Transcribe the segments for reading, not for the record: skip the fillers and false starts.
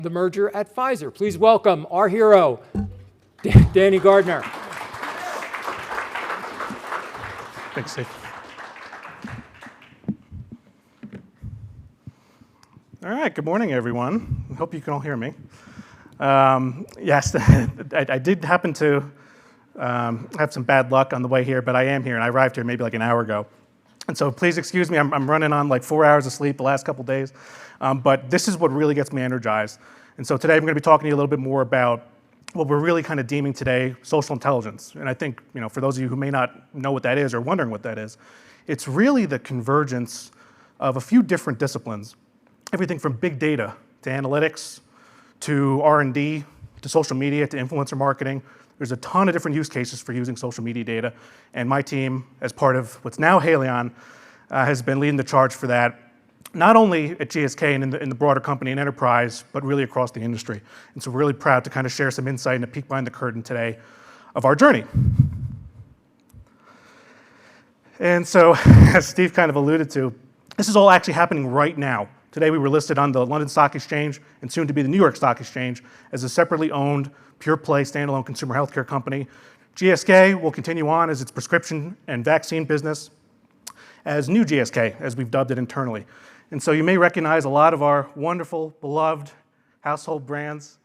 The merger at Pfizer. Please welcome our hero, Danny Gardner. Thanks, Steve. All right, good morning, everyone. I hope you can all hear me. Yes, I did happen to have some bad luck on the way here, but I am here, and I arrived here maybe like an hour ago. And so please excuse me, I'm running on like 4 hours of sleep the last couple days, but this is what really gets me energized. And so today I'm going to be talking to you a little bit more about what we're really kind of deeming today social intelligence. And I think, for those of you who may not know what that is or wondering what that is, it's really the convergence of a few different disciplines. Everything from big data to analytics to R&D to social media to influencer marketing. There's a ton of different use cases for using social media data, and my team, as part of what's now Haleon, has been leading the charge for that, not only at GSK and in the broader company and enterprise, but really across the industry. And so we're really proud to kind of share some insight and a peek behind the curtain today of our journey. And so, as Steve kind of alluded to, this is all actually happening right now. Today we were listed on the London Stock Exchange and soon to be the New York Stock Exchange as a separately owned, pure-play, standalone consumer healthcare company. GSK will continue on as its prescription and vaccine business as New GSK, as we've dubbed it internally. And so you may recognize a lot of our wonderful, beloved household brands.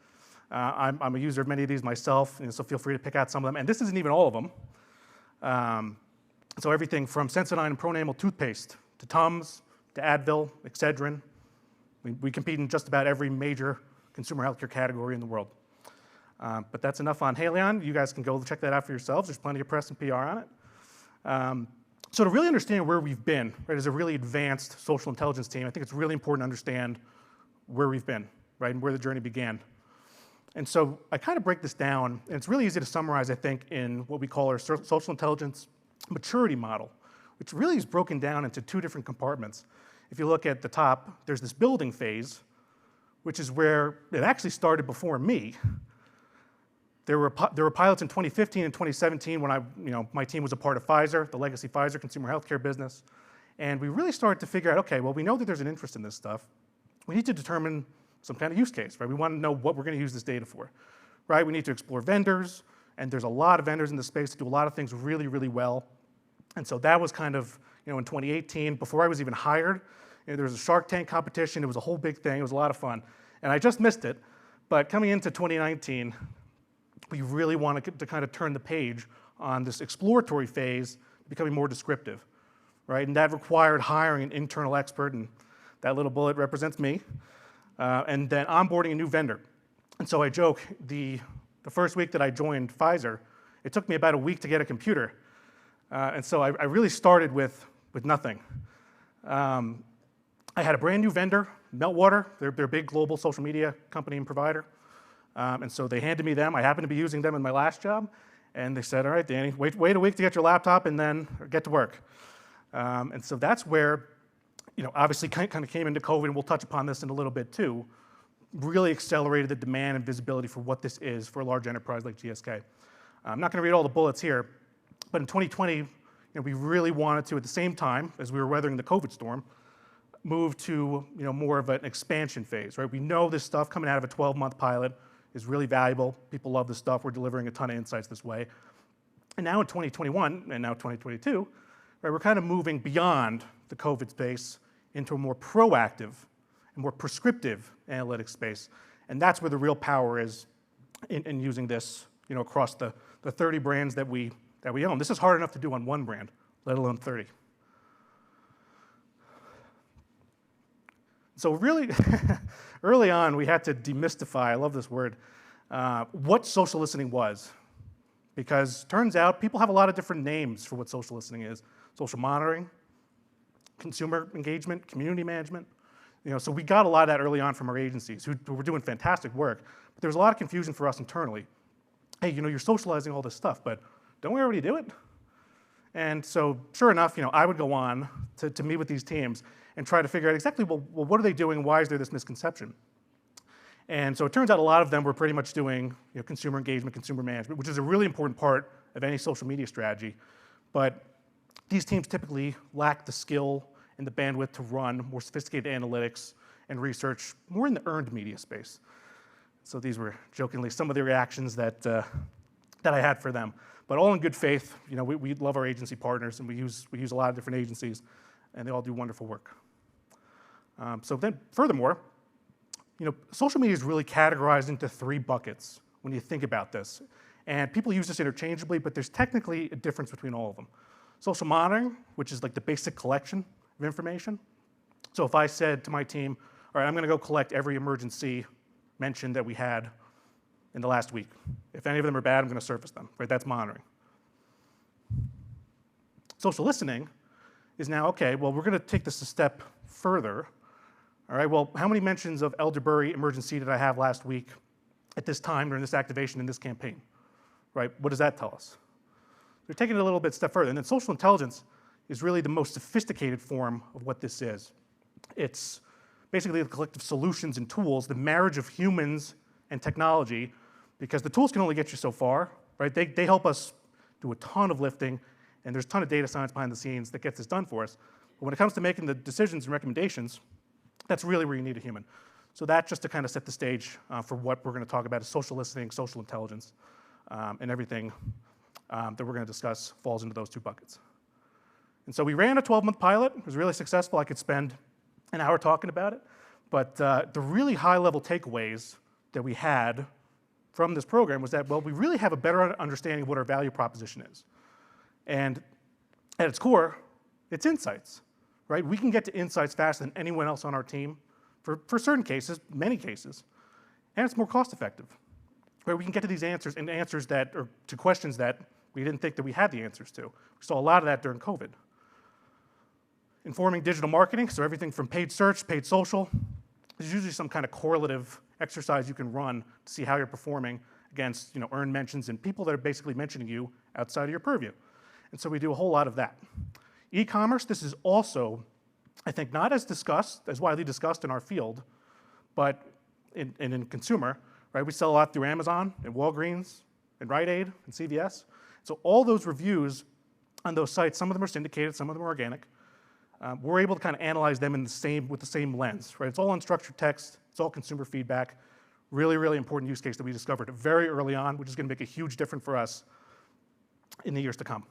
I'm a user of many of these myself, so feel free to pick out some of them. And this isn't even all of them. So everything from Sensodyne and Pronamel toothpaste to Tums to Advil, Excedrin. We compete in just about every major consumer healthcare category in the world. But that's enough on Haleon. You guys can go check that out for yourselves. There's plenty of press and PR on it. So to really understand where we've been, right, as a really advanced social intelligence team, I think it's really important to understand where we've been, right, and where the journey began. And so I kind of break this down, and it's really easy to summarize, I think, in what we call our social intelligence maturity model, which really is broken down into two different compartments. If you look at the top, there's this building phase, which is where it actually started before me. There were pilots in 2015 and 2017 when my team was a part of Pfizer, the legacy Pfizer consumer healthcare business. And we really started to figure out, okay, well, we know that there's an interest in this stuff. We need to determine some kind of use case, right? We want to know what we're going to use this data for, right? We need to explore vendors, and there's a lot of vendors in the space that do a lot of things really, really well. And so that was kind of, in 2018, before I was even hired, there was a Shark Tank competition. It was a whole big thing. It was a lot of fun. And I just missed it. But coming into 2019, we really wanted to kind of turn the page on this exploratory phase, becoming more descriptive, right? And that required hiring an internal expert, and that little bullet represents me, and then onboarding a new vendor. And so I joke, the first week that I joined Pfizer, it took me about a week to get a computer. And so I really started with nothing. I had a brand new vendor, Meltwater. They're a big global social media company and provider. And so they handed me them. I happened to be using them in my last job. And they said, all right, Danny, wait a week to get your laptop and then get to work. And so that's where, obviously kind of came into COVID, and we'll touch upon this in a little bit too, really accelerated the demand and visibility for what this is for a large enterprise like GSK. I'm not going to read all the bullets here, but in 2020, we really wanted to, at the same time as we were weathering the COVID storm, move to more of an expansion phase, right? We know this stuff coming out of a 12-month pilot is really valuable. People love this stuff. We're delivering a ton of insights this way. And now in 2021 and now 2022, right, we're kind of moving beyond the COVID space into a more proactive and more prescriptive analytics space. And that's where the real power is in using this across the 30 brands that we own. This is hard enough to do on one brand, let alone 30. So really, early on, we had to demystify, I love this word, what social listening was. Because turns out people have a lot of different names for what social listening is. Social monitoring, consumer engagement, community management. So we got a lot of that early on from our agencies who were doing fantastic work. But there was a lot of confusion for us internally. Hey, you're socializing all this stuff, but don't we already do it? And so sure enough, I would go on to meet with these teams and try to figure out exactly, well, what are they doing? Why is there this misconception? And so it turns out a lot of them were pretty much doing consumer engagement, consumer management, which is a really important part of any social media strategy. But these teams typically lack the skill and the bandwidth to run more sophisticated analytics and research more in the earned media space. So these were jokingly some of the reactions that I had for them. But all in good faith. We love our agency partners, and we use a lot of different agencies, and they all do wonderful work. So then, furthermore, social media is really categorized into 3 buckets when you think about this. And people use this interchangeably, but there's technically a difference between all of them. Social monitoring, which is like the basic collection of information. So if I said to my team, all right, I'm going to go collect every emergency mention that we had in the last week. If any of them are bad, I'm going to surface them, right? That's monitoring. Social listening is now, okay, well, we're going to take this a step further. All right, well, how many mentions of elderberry emergency did I have last week at this time during this activation in this campaign? Right, what does that tell us? They're taking it a little bit step further. And then social intelligence is really the most sophisticated form of what this is. It's basically the collective solutions and tools, the marriage of humans and technology, because the tools can only get you so far, right? They help us do a ton of lifting, and there's a ton of data science behind the scenes that gets this done for us. But when it comes to making the decisions and recommendations, that's really where you need a human. So that, just to kind of set the stage for what we're going to talk about, is social listening, social intelligence, and everything that we're going to discuss falls into those 2 buckets. And so we ran a 12-month pilot. It was really successful. I could spend an hour talking about it. But the really high-level takeaways that we had from this program was that, well, we really have a better understanding of what our value proposition is. And at its core, it's insights, right? We can get to insights faster than anyone else on our team for certain cases, many cases, and it's more cost-effective, where we can get to these answers and answers that, or to questions that we didn't think that we had the answers to. We saw a lot of that during COVID. Informing digital marketing, so everything from paid search, paid social, there's usually some kind of correlative exercise you can run to see how you're performing against earned mentions and people that are basically mentioning you outside of your purview. And so we do a whole lot of that. E-commerce, this is also, I think, not as widely discussed in our field, but in consumer, right? We sell a lot through Amazon and Walgreens and Rite Aid and CVS. So all those reviews on those sites, some of them are syndicated, some of them are organic. We're able to kind of analyze them with the same lens, right? It's all unstructured text, it's all consumer feedback. Really, really important use case that we discovered very early on, which is going to make a huge difference for us in the years to come.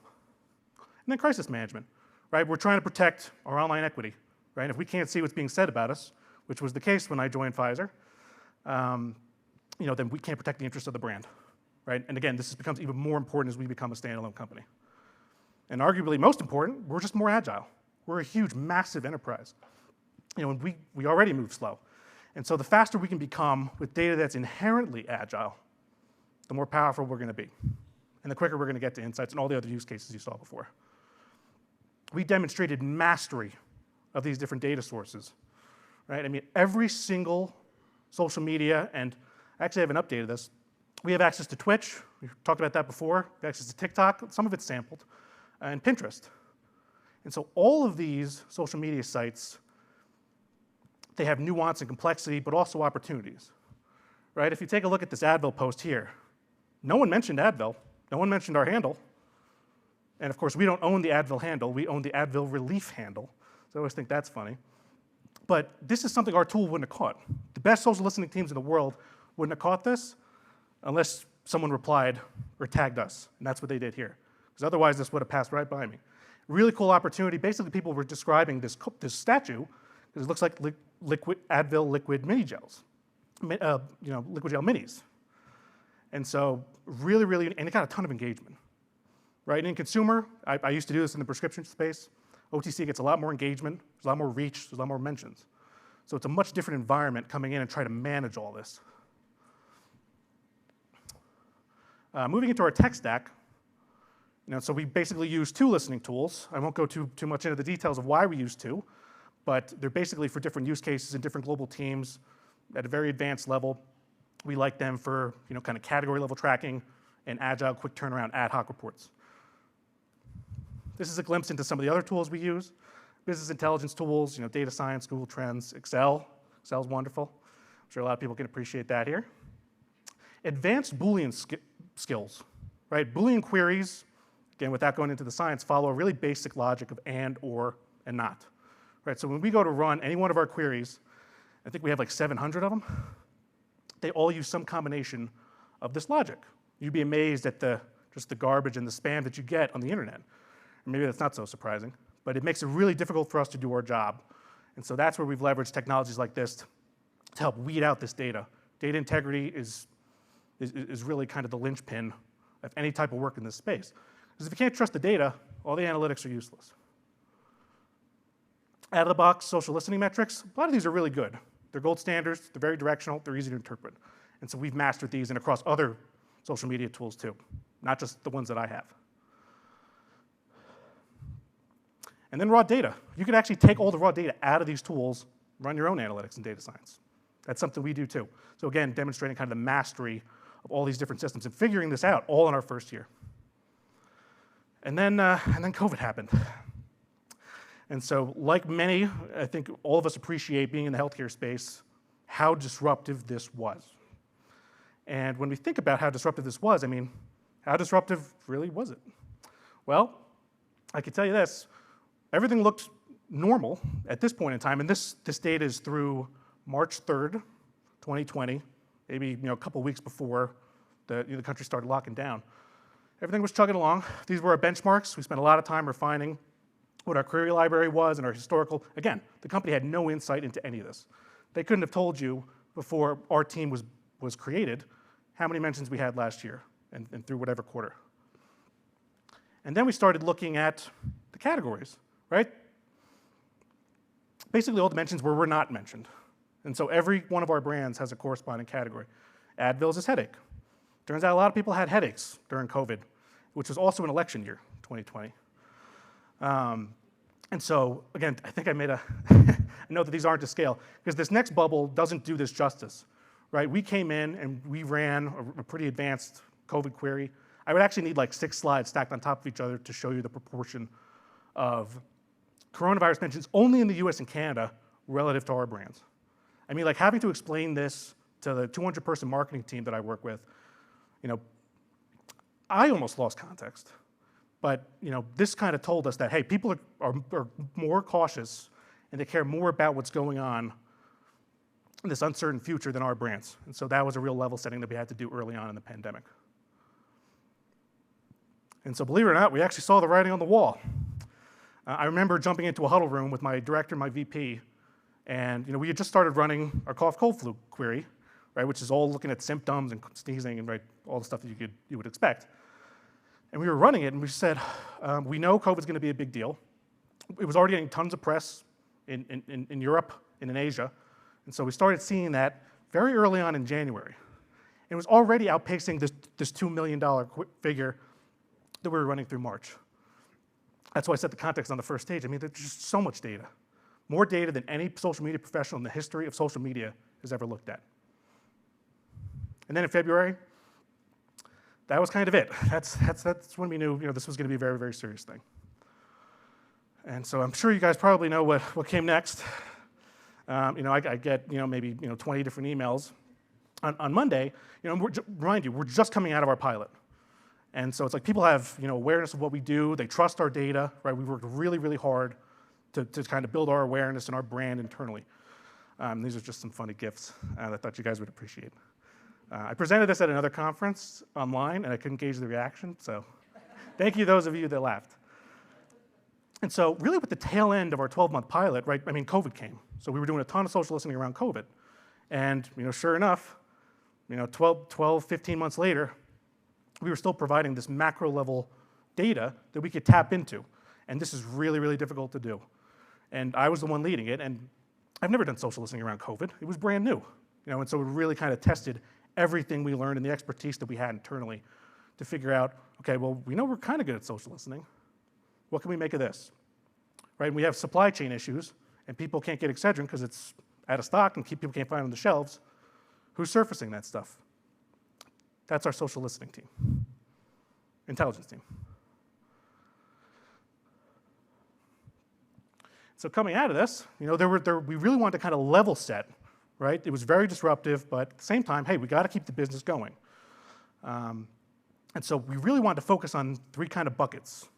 And then crisis management, right? We're trying to protect our online equity, right? If we can't see what's being said about us, which was the case when I joined Pfizer, then we can't protect the interests of the brand, right? And again, this becomes even more important as we become a standalone company. And arguably most important, we're just more agile. We're a huge, massive enterprise. And we already move slow. And so the faster we can become with data that's inherently agile, the more powerful we're going to be. And the quicker we're going to get to insights and all the other use cases you saw before. We demonstrated mastery of these different data sources, right? I mean, every single social media, and I actually haven't updated this. We have access to Twitch. We've talked about that before. We have access to TikTok. Some of it's sampled. And Pinterest. And so all of these social media sites, they have nuance and complexity, but also opportunities, right? If you take a look at this Advil post here, no one mentioned Advil. No one mentioned our handle. And of course, we don't own the Advil handle. We own the Advil relief handle. So I always think that's funny. But this is something our tool wouldn't have caught. The best social listening teams in the world wouldn't have caught this unless someone replied or tagged us. And that's what they did here. Because otherwise, this would have passed right by me. Really cool opportunity. Basically, people were describing this statue because it looks like Advil liquid mini gels, liquid gel minis. And so really, really, and it got a ton of engagement, right? And in consumer, I used to do this in the prescription space. OTC gets a lot more engagement, there's a lot more reach, there's a lot more mentions. So it's a much different environment coming in and trying to manage all this. Moving into our tech stack, so we basically use 2 listening tools. I won't go too much into the details of why we use 2, but they're basically for different use cases and different global teams at a very advanced level. We like them for kind of category level tracking and agile, quick turnaround ad hoc reports. This is a glimpse into some of the other tools we use. Business intelligence tools, data science, Google Trends, Excel. Excel's wonderful. I'm sure a lot of people can appreciate that here. Advanced Boolean skills, right? Boolean queries, again, without going into the science, follow a really basic logic of and, or, and not, right? So when we go to run any one of our queries, I think we have like 700 of them. they all use some combination of this logic. You'd be amazed at just the garbage and the spam that you get on the internet. And maybe that's not so surprising, but it makes it really difficult for us to do our job. And so that's where we've leveraged technologies like this to help weed out this data. Data integrity is really kind of the linchpin of any type of work in this space. Because if you can't trust the data, all the analytics are useless. Out of the box social listening metrics, a lot of these are really good. They're gold standards, they're very directional, they're easy to interpret. And so we've mastered these and across other social media tools too, not just the ones that I have. And then raw data. You can actually take all the raw data out of these tools, run your own analytics and data science. That's something we do too. So again, demonstrating kind of the mastery of all these different systems and figuring this out all in our first year. And then COVID happened. And so like many, I think all of us appreciate being in the healthcare space, how disruptive this was. And when we think about how disruptive this was, I mean, how disruptive really was it? Well, I can tell you this, everything looked normal at this point in time, and this data is through March 3rd, 2020, maybe a couple weeks before the country started locking down. Everything was chugging along. These were our benchmarks. We spent a lot of time refining what our query library was and our historical. Again, the company had no insight into any of this. They couldn't have told you before our team was created how many mentions we had last year and through whatever quarter. And then we started looking at the categories, right? Basically all the mentions were not mentioned. And so every one of our brands has a corresponding category. Advil's is headache. Turns out a lot of people had headaches during COVID, which was also an election year, 2020. And so, again, I think I made a note that these aren't to scale, because this next bubble doesn't do this justice, right? We came in and we ran a pretty advanced COVID query. I would actually need like 6 slides stacked on top of each other to show you the proportion of coronavirus mentions only in the US and Canada relative to our brands. I mean, like having to explain this to the 200-person marketing team that I work with, I almost lost context. But this kind of told us that, hey, people are more cautious and they care more about what's going on in this uncertain future than our brands. And so that was a real level setting that we had to do early on in the pandemic. And so believe it or not, we actually saw the writing on the wall. I remember jumping into a huddle room with my director and my VP, and we had just started running our cough, cold, flu query, right, which is all looking at symptoms and sneezing and all the stuff that you would expect. And we were running it, and we said, we know COVID's going to be a big deal. It was already getting tons of press in Europe and in Asia, and so we started seeing that very early on in January. It was already outpacing this $2 million figure that we were running through March. That's why I set the context on the first stage. I mean, there's just so much data. More data than any social media professional in the history of social media has ever looked at. And then in February, that was kind of it. That's when we knew this was going to be a very, very serious thing. And so I'm sure you guys probably know what came next. I get maybe 20 different emails. On Monday, remind you, we're just coming out of our pilot. And so it's like people have awareness of what we do. They trust our data, right? We worked really, really hard to kind of build our awareness and our brand internally. These are just some funny gifts that I thought you guys would appreciate. I presented this at another conference online, and I couldn't gauge the reaction, so thank you those of you that laughed. And so really with the tail end of our 12-month pilot, right, I mean, COVID came. So we were doing a ton of social listening around COVID. And sure enough, 12, 15 months later, we were still providing this macro level data that we could tap into. And this is really, really difficult to do. And I was the one leading it, and I've never done social listening around COVID. It was brand new. And so we really kind of tested everything we learned and the expertise that we had internally to figure out, okay, well, we know we're kind of good at social listening. What can we make of this? Right? And we have supply chain issues, and people can't get Excedrin because it's out of stock and people can't find it on the shelves. Who's surfacing that stuff? That's our social listening team, intelligence team. So coming out of this, we really wanted to kind of level set, right? It was very disruptive, but at the same time, hey, we got to keep the business going. And so we really wanted to focus on 3 kind of buckets.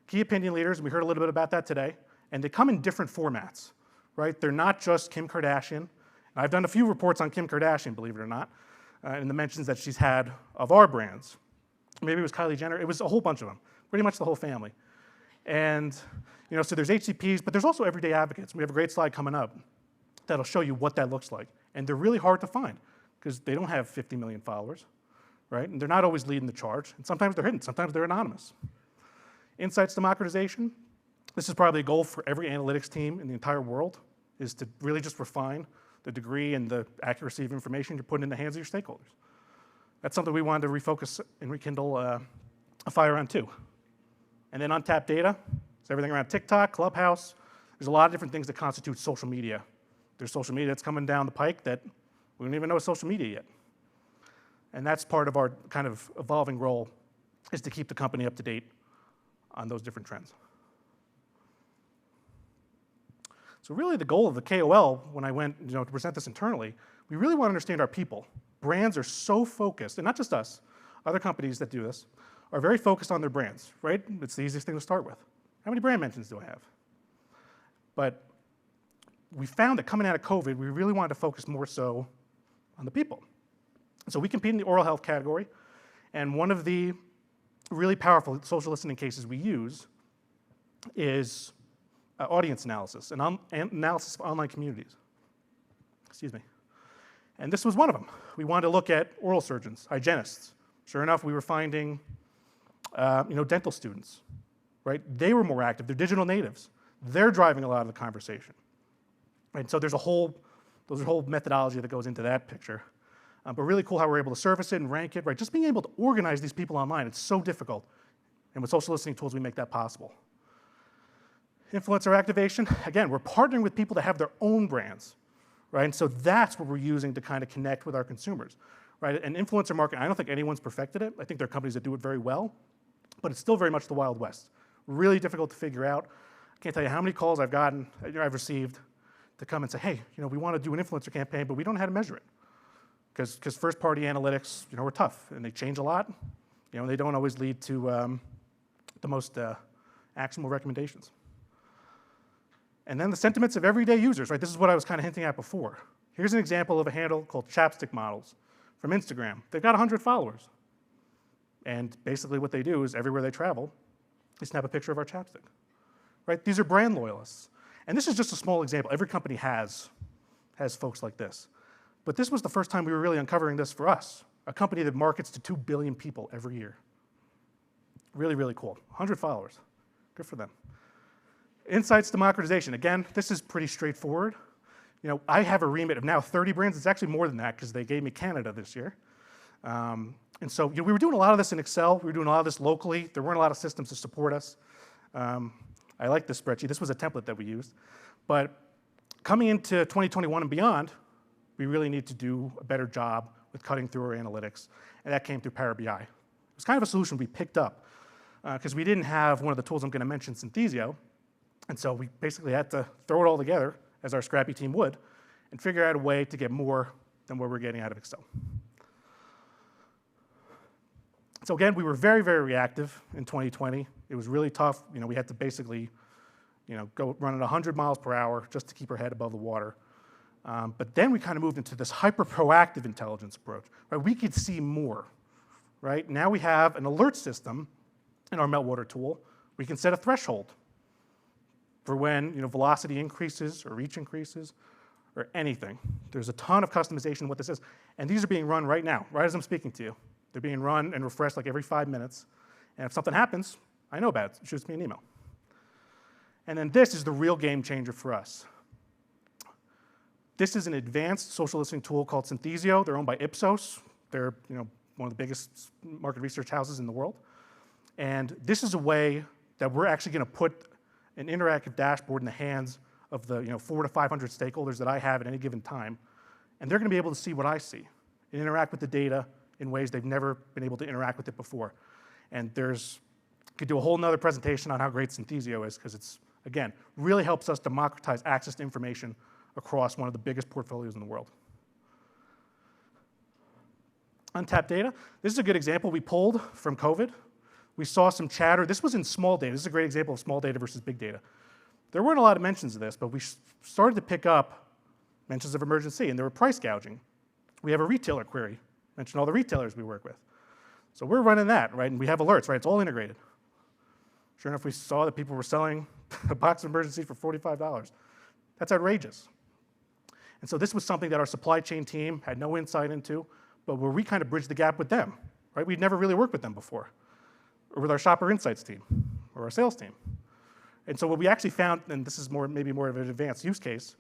Key opinion leaders, and we heard a little bit about that today, and they come in different formats, right? They're not just Kim Kardashian, And I've done a few reports on Kim Kardashian, believe it or not, and the mentions that she's had of our brands. Maybe it was Kylie Jenner. It was a whole bunch of them, pretty much the whole family. And so there's HCPs, but there's also everyday advocates. We have a great slide coming up that'll show you what that looks like. And they're really hard to find because they don't have 50 million followers, right? And they're not always leading the charge. And sometimes they're hidden, sometimes they're anonymous. Insights democratization. This is probably a goal for every analytics team in the entire world, is to really just refine the degree and the accuracy of information you're putting in the hands of your stakeholders. That's something we wanted to refocus and rekindle a fire on too. And then untapped data, it's everything around TikTok, Clubhouse. There's a lot of different things that constitute social media. There's social media that's coming down the pike that we don't even know is social media yet. And that's part of our kind of evolving role, is to keep the company up to date on those different trends. So really the goal of the KOL, when I went to present this internally, we really want to understand our people. Brands are so focused, and not just us, other companies that do this, are very focused on their brands, right? It's the easiest thing to start with. How many brand mentions do I have? But we found that coming out of COVID, we really wanted to focus more so on the people. So we compete in the oral health category, and one of the really powerful social listening cases we use is audience analysis and analysis of online communities. Excuse me. And this was one of them. We wanted to look at oral surgeons, hygienists. Sure enough, we were finding dental students, right? They were more active. They're digital natives. They're driving a lot of the conversation. Right? So there's a whole methodology that goes into that picture. But really cool how we're able to surface it and rank it, right? Just being able to organize these people online, it's so difficult. And with social listening tools, we make that possible. Influencer activation, again, we're partnering with people that have their own brands, right? And so that's what we're using to kind of connect with our consumers, right? And influencer marketing, I don't think anyone's perfected it. I think there are companies that do it very well, but it's still very much the Wild West. Really difficult to figure out. I can't tell you how many calls I've received to come and say, hey, we want to do an influencer campaign, but we don't know how to measure it. Because first-party analytics, are tough, and they change a lot. And they don't always lead to the most actionable recommendations. And then the sentiments of everyday users, right? This is what I was kind of hinting at before. Here's an example of a handle called Chapstick Models from Instagram. They've got 100 followers. And basically what they do is everywhere they travel, they snap a picture of our chapstick, right? These are brand loyalists. And this is just a small example. Every company has folks like this. But this was the first time we were really uncovering this for us, a company that markets to 2 billion people every year. Really, really cool. 100 followers. Good for them. Insights democratization. Again, this is pretty straightforward. I have a remit of now 30 brands. It's actually more than that because they gave me Canada this year. And so we were doing a lot of this in Excel. We were doing a lot of this locally. There weren't a lot of systems to support us. I like this spreadsheet. This was a template that we used. But coming into 2021 and beyond, we really need to do a better job with cutting through our analytics, and that came through Power BI. It was kind of a solution we picked up because we didn't have one of the tools I'm going to mention, Synthesio, and so we basically had to throw it all together, as our scrappy team would, and figure out a way to get more than what we're getting out of Excel. So again, we were very, very reactive in 2020. It was really tough. We had to basically go run at 100 miles per hour just to keep our head above the water. But then we kind of moved into this hyper-proactive intelligence approach. Right? We could see more. Right? Now we have an alert system in our meltwater tool. We can set a threshold for when velocity increases or reach increases or anything. There's a ton of customization of what this is. And these are being run right now, right as I'm speaking to you. They're being run and refreshed like every 5 minutes. And if something happens, I know about it. It shoots me an email. And then this is the real game changer for us. This is an advanced social listening tool called Synthesio. They're owned by Ipsos. They're one of the biggest market research houses in the world. And this is a way that we're actually going to put an interactive dashboard in the hands of the 400 to 500 stakeholders that I have at any given time. And they're going to be able to see what I see and interact with the data in ways they've never been able to interact with it before. And could do a whole nother presentation on how great Synthesio is, because it's, again, really helps us democratize access to information across one of the biggest portfolios in the world. Untapped data. This is a good example we pulled from COVID. We saw some chatter. This was in small data. This is a great example of small data versus big data. There weren't a lot of mentions of this, but we started to pick up mentions of emergency, and they were price gouging. We have a retailer query, mention all the retailers we work with. So we're running that, right? And we have alerts, right? It's all integrated. Sure enough, we saw that people were selling a box of emergency for $45. That's outrageous. And so this was something that our supply chain team had no insight into, but where we kind of bridged the gap with them, right? We'd never really worked with them before, or with our shopper insights team, or our sales team. And so what we actually found, and this is maybe more of an advanced use case,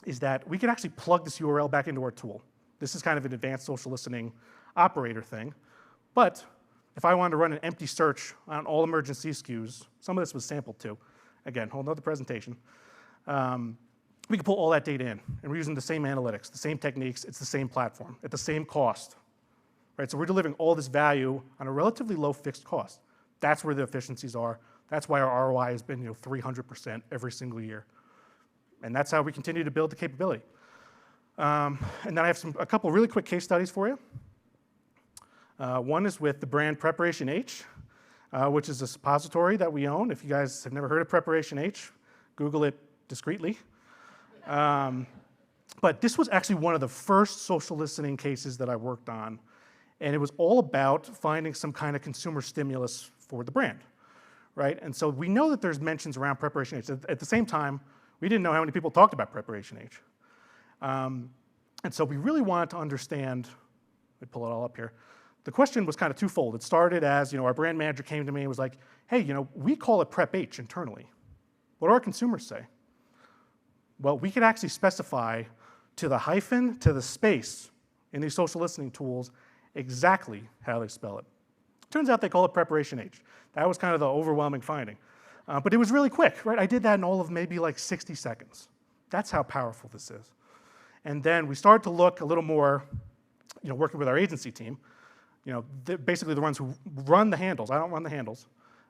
is that we could actually plug this URL back into our tool. This is kind of an advanced social listening operator thing. But if I wanted to run an empty search on all emergency SKUs, some of this was sampled too. Again, whole nother presentation. We could pull all that data in, and we're using the same analytics, the same techniques, it's the same platform, at the same cost. Right? So we're delivering all this value on a relatively low fixed cost. That's where the efficiencies are. That's why our ROI has been 300% every single year. And that's how we continue to build the capability. And then I have a couple really quick case studies for you. One is with the brand Preparation H, which is a suppository that we own. If you guys have never heard of Preparation H, Google it discreetly. But this was actually one of the first social listening cases that I worked on. And it was all about finding some kind of consumer stimulus for the brand, right? And so we know that there's mentions around Preparation H. At the same time, we didn't know how many people talked about Preparation H. And so we really wanted to understand, let me pull it all up here. The question was kind of twofold. It started as, our brand manager came to me and was like, hey, we call it Prep H internally. What do our consumers say? Well, we could actually specify to the hyphen, to the space in these social listening tools exactly how they spell it. Turns out they call it Preparation H. That was kind of the overwhelming finding. But it was really quick, right? I did that in all of maybe like 60 seconds. That's how powerful this is. And then we started to look a little more, working with our agency team, basically the ones who run the handles. I don't run the handles.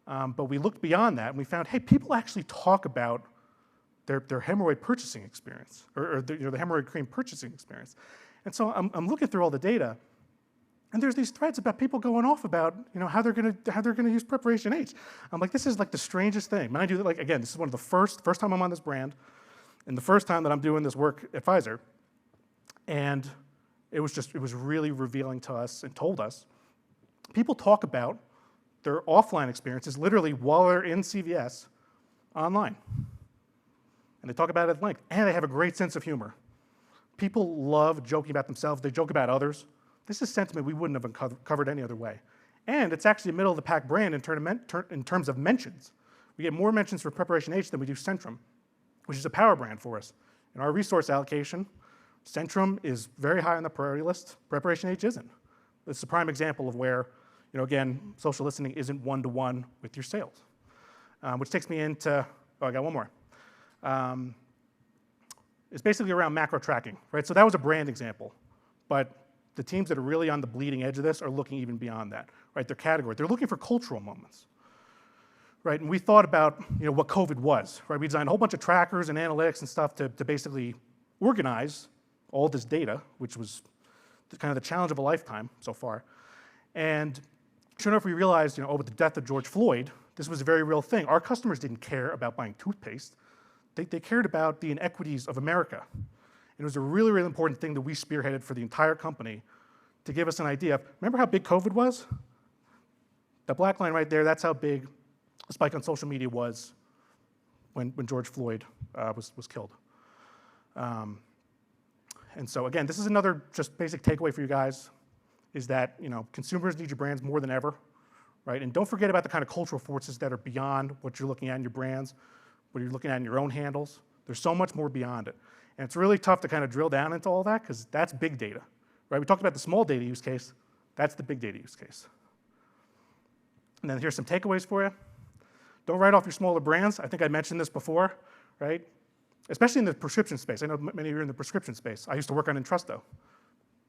But we looked beyond that and we found, hey, people actually talk about their hemorrhoid purchasing experience, or the hemorrhoid cream purchasing experience. And so I'm looking through all the data, and there's these threads about people going off about how they're gonna use Preparation H. I'm like, this is like the strangest thing. Mind you, like again, this is one of the first time I'm on this brand, and the first time that I'm doing this work at Pfizer, and it was really revealing to us and told us people talk about their offline experiences literally while they're in CVS online. And they talk about it at length, and they have a great sense of humor. People love joking about themselves. They joke about others. This is sentiment we wouldn't have covered any other way. And it's actually a middle-of-the-pack brand in terms of mentions. We get more mentions for Preparation H than we do Centrum, which is a power brand for us. In our resource allocation, Centrum is very high on the priority list. Preparation H isn't. It's a prime example of where, again, social listening isn't one-to-one with your sales. Which takes me into, I got one more. It's basically around macro tracking, right? So that was a brand example, but the teams that are really on the bleeding edge of this are looking even beyond that, right? Their category. They're looking for cultural moments, right? And we thought about, what COVID was, right? We designed a whole bunch of trackers and analytics and stuff to basically organize all this data, which was kind of the challenge of a lifetime so far. And sure enough, we realized, with the death of George Floyd, this was a very real thing. Our customers didn't care about buying toothpaste. They cared about the inequities of America. And it was a really, really important thing that we spearheaded for the entire company to give us an idea of, remember how big COVID was? That black line right there, that's how big the spike on social media was when George Floyd was killed. And so again, this is another just basic takeaway for you guys, is that consumers need your brands more than ever, right? And don't forget about the kind of cultural forces that are beyond what you're looking at in your brands, what you're looking at in your own handles. There's so much more beyond it. And it's really tough to kind of drill down into all that because that's big data, right? We talked about the small data use case. That's the big data use case. And then here's some takeaways for you. Don't write off your smaller brands. I think I mentioned this before, right? Especially in the prescription space. I know many of you are in the prescription space. I used to work on Entresto.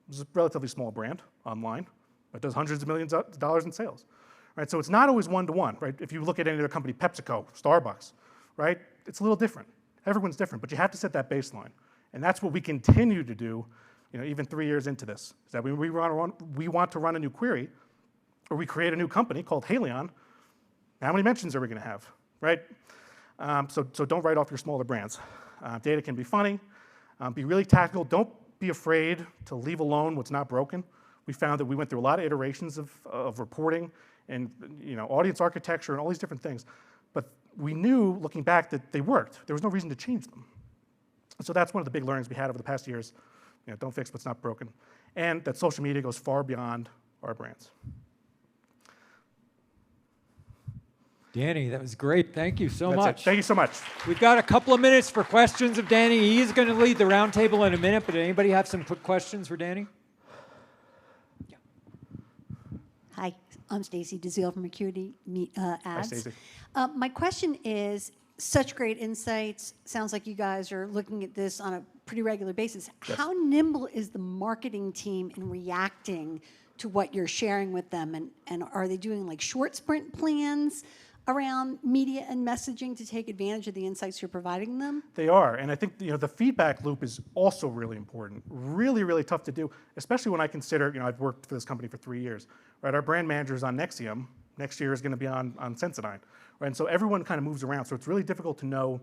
It's a relatively small brand online, but does hundreds of millions of dollars in sales, right? So it's not always one-to-one, right? If you look at any other company, PepsiCo, Starbucks, right? It's a little different. Everyone's different, but you have to set that baseline. And that's what we continue to do, even 3 years into this. Is that when we want to run a new query, or we create a new company called Haleon, how many mentions are we going to have, right? So don't write off your smaller brands. Data can be funny, Be really tactical. Don't be afraid to leave alone what's not broken. We found that we went through a lot of iterations of reporting and audience architecture and all these different things. But we knew, looking back, that they worked. There was no reason to change them. So that's one of the big learnings we had over the past years. Don't fix what's not broken. And that social media goes far beyond our brands. Danny, that was great. Thank you so That's much. it. Thank you so much. We've got a couple of minutes for questions of Danny. He's going to lead the roundtable in a minute, but anybody have some quick questions for Danny? Yeah. Hi, I'm Stacy DeZiel from Acuity Ads. Hi, Stacy. My question is, such great insights. Sounds like you guys are looking at this on a pretty regular basis. Yes. How nimble is the marketing team in reacting to what you're sharing with them? And are they doing like short sprint plans around media and messaging to take advantage of the insights you're providing them? They are, and I think the feedback loop is also really important. Really, really tough to do, especially when I consider, I've worked for this company for 3 years. Right, our brand manager is on Nexium. Next year is going to be on Sensodyne. Right, and so everyone kind of moves around. So it's really difficult to know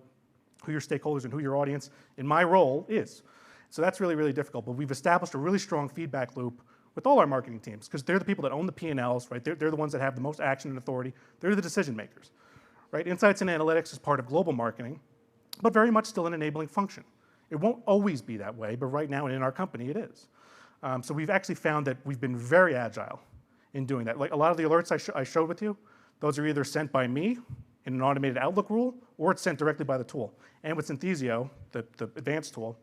who your stakeholders and who your audience, in my role, is. So that's really, really difficult. But we've established a really strong feedback loop with all our marketing teams, because they're the people that own the P&Ls, right? They're the ones that have the most action and authority. They're the decision makers, right? Insights and analytics is part of global marketing, but very much still an enabling function. It won't always be that way, but right now in our company it is. So we've actually found that we've been very agile in doing that. Like a lot of the alerts I showed with you, those are either sent by me in an automated Outlook rule, or it's sent directly by the tool. And with Synthesio, the advanced tool,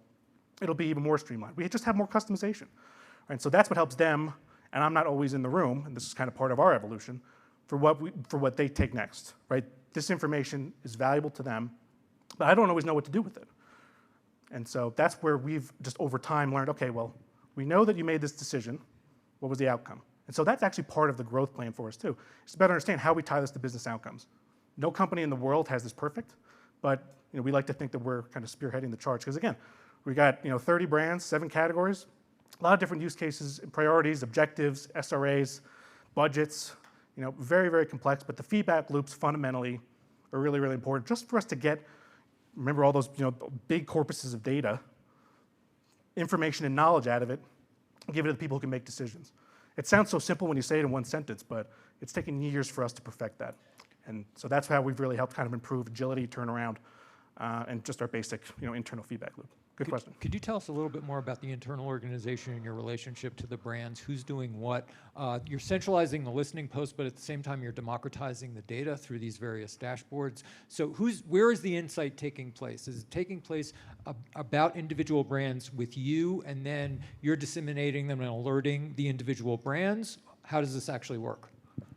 it'll be even more streamlined. We just have more customization. Right, so that's what helps them, and I'm not always in the room, and this is kind of part of our evolution, for what they take next. Right? This information is valuable to them, but I don't always know what to do with it. And so that's where we've just over time learned, okay, well, we know that you made this decision. What was the outcome? And so that's actually part of the growth plan for us too, is to better understand how we tie this to business outcomes. No company in the world has this perfect, but we like to think that we're kind of spearheading the charge, because again, we got 30 brands, 7 categories, a lot of different use cases, priorities, objectives, SRAs, budgets, very, very complex, but the feedback loops fundamentally are really, really important just for us to get, remember all those big corpuses of data, information and knowledge out of it, and give it to the people who can make decisions. It sounds so simple when you say it in one sentence, but it's taken years for us to perfect that. And so that's how we've really helped kind of improve agility, turnaround, and just our basic internal feedback loop. Good question. Could you tell us a little bit more about the internal organization and your relationship to the brands? Who's doing what? You're centralizing the listening post, but at the same time, you're democratizing the data through these various dashboards. So where is the insight taking place? Is it taking place about individual brands with you, and then you're disseminating them and alerting the individual brands? How does this actually work?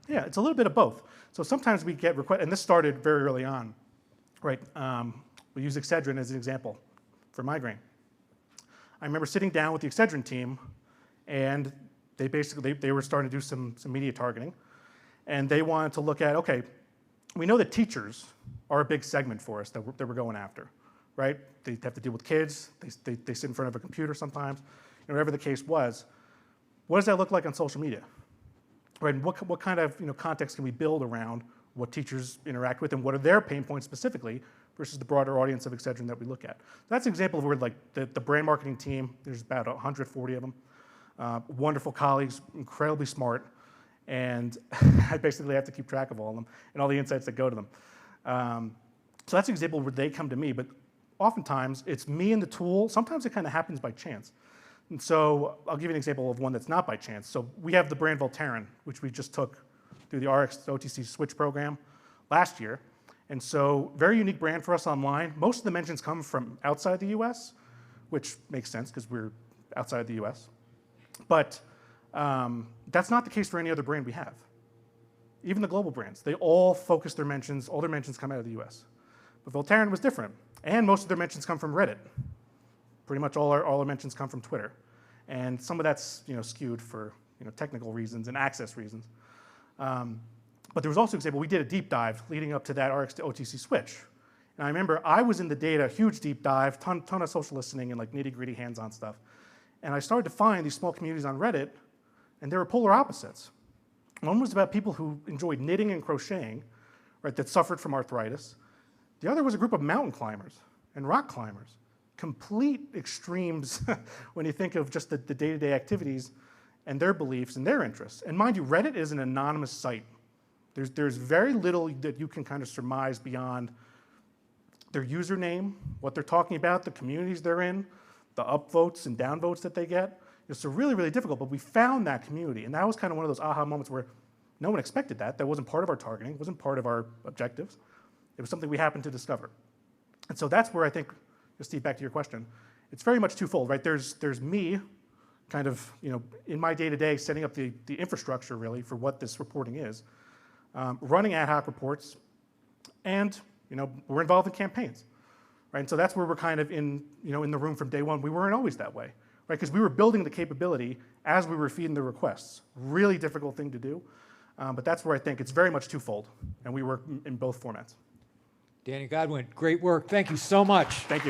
Yeah, it's a little bit of both. So sometimes we get requests, and this started very early on, right? We use Excedrin as an example for migraine. I remember sitting down with the Excedrin team, and they were starting to do some media targeting, and they wanted to look at, okay, we know that teachers are a big segment for us that we're going after, right? They have to deal with kids, they sit in front of a computer sometimes, whatever the case was. What does that look like on social media? Right, and what kind of context can we build around what teachers interact with, and what are their pain points specifically versus the broader audience of Excedrin that we look at? That's an example of where the brand marketing team, there's about 140 of them, wonderful colleagues, incredibly smart, and I basically have to keep track of all of them and all the insights that go to them. So that's an example where they come to me, but oftentimes it's me and the tool. Sometimes it kind of happens by chance. And so I'll give you an example of one that's not by chance. So we have the brand Voltaren, which we just took through the RX to OTC switch program last year. And so very unique brand for us online. Most of the mentions come from outside the US, which makes sense because we're outside the US. But that's not the case for any other brand we have. Even the global brands, they all focus their mentions, all their mentions come out of the US. But Voltaren was different. And most of their mentions come from Reddit. Pretty much all our mentions come from Twitter. And some of that's skewed for technical reasons and access reasons. But there was also an example, we did a deep dive leading up to that RX to OTC switch. And I remember I was in the data, huge deep dive, ton of social listening and like nitty-gritty hands-on stuff. And I started to find these small communities on Reddit, and they were polar opposites. One was about people who enjoyed knitting and crocheting, right, that suffered from arthritis. The other was a group of mountain climbers and rock climbers complete extremes when you think of just the day-to-day activities and their beliefs and their interests. And mind you, Reddit is an anonymous site. There's very little that you can kind of surmise beyond their username, what they're talking about, the communities they're in, the upvotes and downvotes that they get. It's really, really difficult, but we found that community, and that was kind of one of those aha moments where no one expected that. That wasn't part of our targeting, it wasn't part of our objectives. It was something we happened to discover. And so that's where I think, Steve, back to your question, it's very much twofold, right? There's me, kind of, in my day-to-day, setting up the infrastructure, really, for what this reporting is, running ad hoc reports, and we're involved in campaigns, right? And so that's where we're kind of in the room from day one. We weren't always that way, right? Because we were building the capability as we were feeding the requests. Really difficult thing to do, but that's where I think it's very much twofold, and we work in both formats. Danny Godwin, great work. Thank you so much. Thank you.